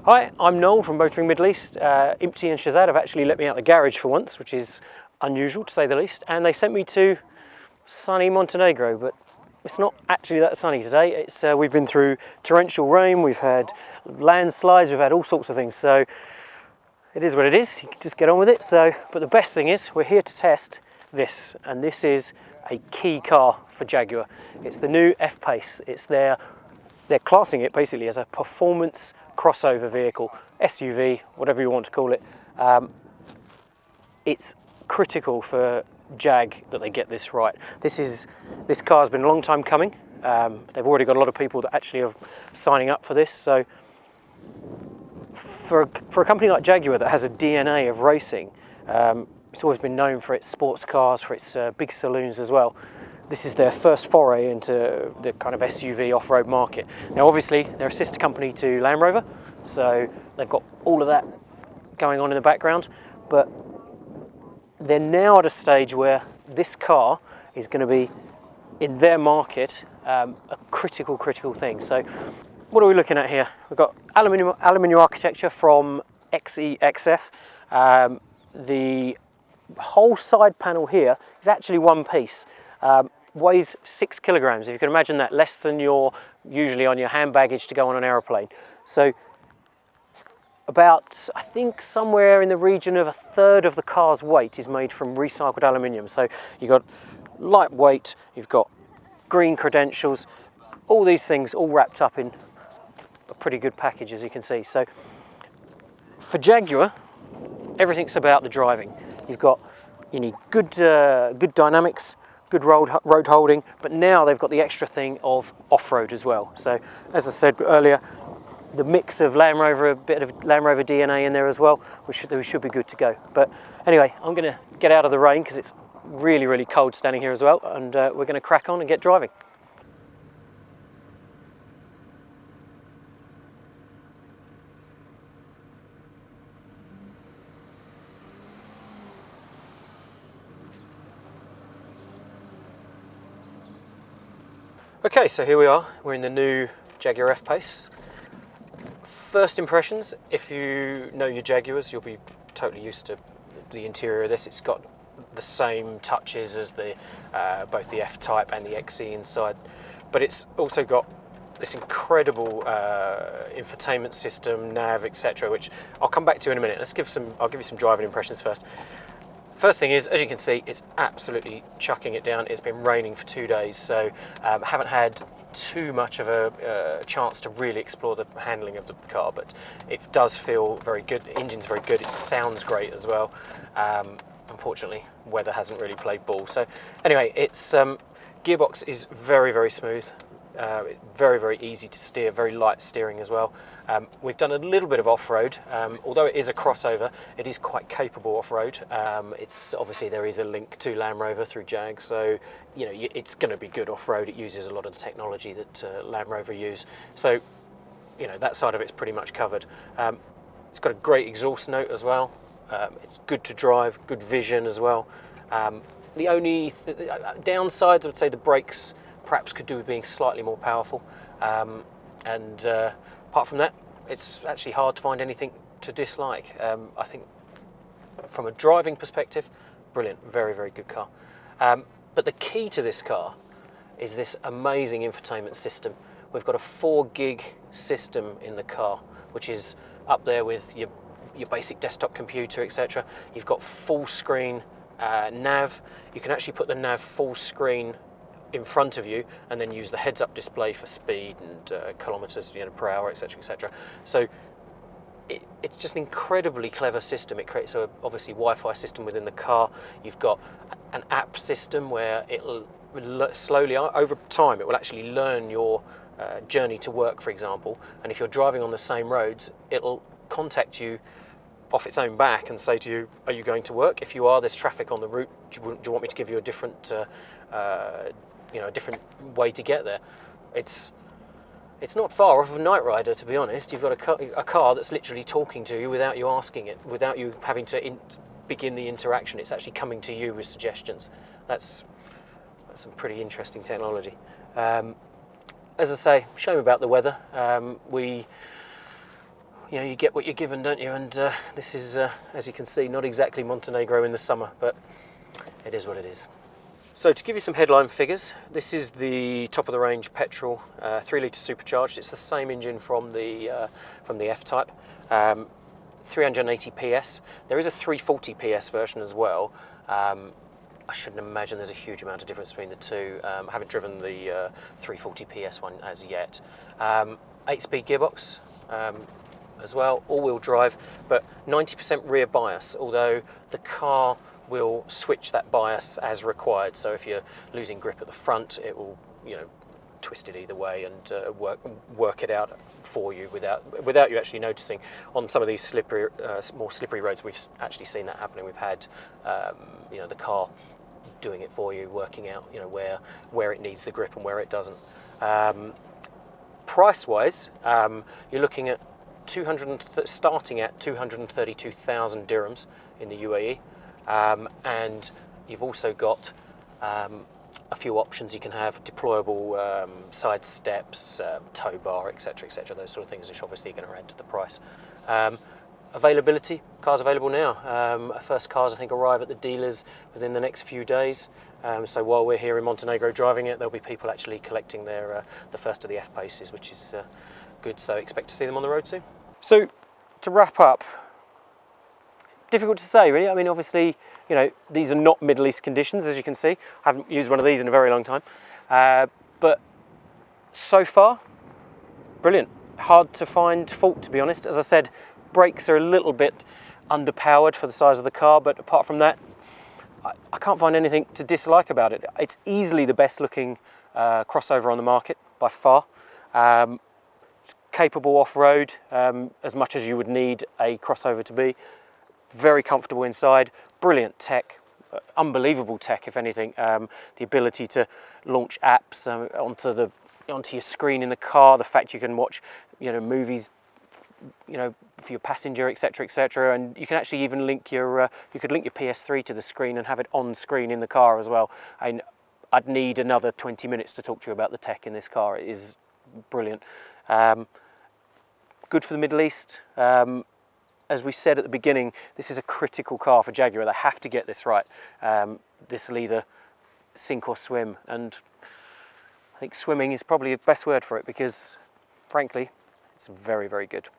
Hi, I'm Noel from Motoring Middle East. Impti and Shazad have actually let me out the garage for once, which is unusual to say the least, and they sent me to sunny Montenegro, but it's not actually that sunny today. We've been through torrential rain, we've had landslides, we've had all sorts of things, so it is what it is. You can just get on with it. But the best thing is we're here to test this, and this is a key car for Jaguar. It's the new F-Pace. They're classing it basically as a performance crossover vehicle, SUV, whatever you want to call it. It's critical for Jag that they get this right. This car's been a long time coming. They've already got a lot of people that actually are signing up for this. So for a company like Jaguar that has a DNA of racing, it's always been known for its sports cars, for its big saloons as well. This is their first foray into the kind of SUV off-road market. Now obviously they're a sister company to Land Rover, so they've got all of that going on in the background, but they're now at a stage where this car is going to be, in their market, a critical thing. So what are we looking at here? We've got aluminium architecture from XEXF. The whole side panel here is actually one piece. Weighs 6 kilograms. If you can imagine that, less than you're usually on your hand baggage to go on an aeroplane. So about, I think, somewhere in the region of a third of the car's weight is made from recycled aluminium. So you've got lightweight, you've got green credentials, all these things all wrapped up in a pretty good package, as you can see. So for Jaguar, everything's about the driving. You need good dynamics, good road holding, but now they've got the extra thing of off-road as well. So as I said earlier, the mix of Land Rover, a bit of Land Rover DNA in there as well, we should be good to go. But anyway, I'm going to get out of the rain because it's really cold standing here as well, and we're going to crack on and get driving. Okay, so here we are. We're in the new Jaguar F-Pace. First impressions, if you know your Jaguars, you'll be totally used to the interior of this. It's got the same touches as both the F-Type and the XE inside, but it's also got this incredible infotainment system, nav, etc., which I'll come back to in a minute. I'll give you some driving impressions first. First thing is, as you can see, it's absolutely chucking it down. It's been raining for 2 days, so haven't had too much of a chance to really explore the handling of the car, but it does feel very good. The engine's very good. It sounds great as well. Unfortunately, weather hasn't really played ball. So anyway, its gearbox is very smooth. Very easy to steer, very light steering as well. We've done a little bit of off-road. Although it is a crossover, it is quite capable off-road. It's obviously, there is a link to Land Rover through Jag, so you know it's going to be good off-road. It uses a lot of the technology that Land Rover use, so you know that side of it's pretty much covered. It's got a great exhaust note as well. It's good to drive, good vision as well. The only downsides, I would say, the brakes perhaps could do with being slightly more powerful, and apart from that, it's actually hard to find anything to dislike. I think from a driving perspective, brilliant, very good car. But the key to this car is this amazing infotainment system. We've got a 4 gig system in the car, which is up there with your basic desktop computer, etc. You've got full screen nav. You can actually put the nav full screen in front of you and then use the heads-up display for speed and kilometers per hour, etc. So it's just an incredibly clever system. It creates obviously Wi-Fi system within the car. You've got an app system where it'll slowly, over time, it will actually learn your journey to work, for example, and if you're driving on the same roads, it'll contact you off its own back and say to you, are you going to work? If you are, there's traffic on the route, do you want me to give you a different a different way to get there? It's not far off of a Night Rider, to be honest. You've got a car that's literally talking to you without you asking it, without you having to begin the interaction. It's actually coming to you with suggestions. That's some pretty interesting technology. As I say, shame about the weather. you know, you get what you're given, don't you? And this is, as you can see, not exactly Montenegro in the summer, but it is what it is. So to give you some headline figures, this is the top of the range petrol, 3 litre supercharged. It's the same engine from the F-Type, 380 PS. There is a 340 PS version as well. I shouldn't imagine there's a huge amount of difference between the two. I haven't driven the 340 PS one as yet. 8-speed gearbox as well, all-wheel drive, but 90% rear bias, although the car will switch that bias as required. So if you're losing grip at the front, it will, you know, twist it either way and work it out for you without you actually noticing. On some of these slippery, more slippery roads, we've actually seen that happening. We've had, you know, the car doing it for you, working out, you know, where it needs the grip and where it doesn't. Price-wise, you're looking at starting at 232,000 dirhams in the UAE, and you've also got a few options. You can have deployable side steps, tow bar, etc., etc. Those sort of things, which obviously are going to add to the price. Availability, cars available now. First cars, I think, arrive at the dealers within the next few days. So while we're here in Montenegro driving it, there'll be people actually collecting their the first of the F-Paces, which is good. So expect to see them on the road soon. So to wrap up, difficult to say really. I mean, obviously, you know, these are not Middle East conditions, as you can see. I haven't used one of these in a very long time, but so far, brilliant. Hard to find fault, to be honest. As I said, brakes are a little bit underpowered for the size of the car, but apart from that, I can't find anything to dislike about it. It's easily the best looking crossover on the market by far. It's capable off-road, as much as you would need a crossover to be. Very comfortable inside, brilliant tech, unbelievable tech if anything. The ability to launch apps onto your screen in the car, the fact you can watch, you know, movies, you know, for your passenger, etc., etc., and you can actually even link your you could link your PS3 to the screen and have it on screen in the car as well. And I'd need another 20 minutes to talk to you about the tech in this car. It is brilliant. Good for the Middle East. As we said at the beginning, this is a critical car for Jaguar. They have to get this right. This will either sink or swim, and I think swimming is probably the best word for it, because frankly, it's very, very good.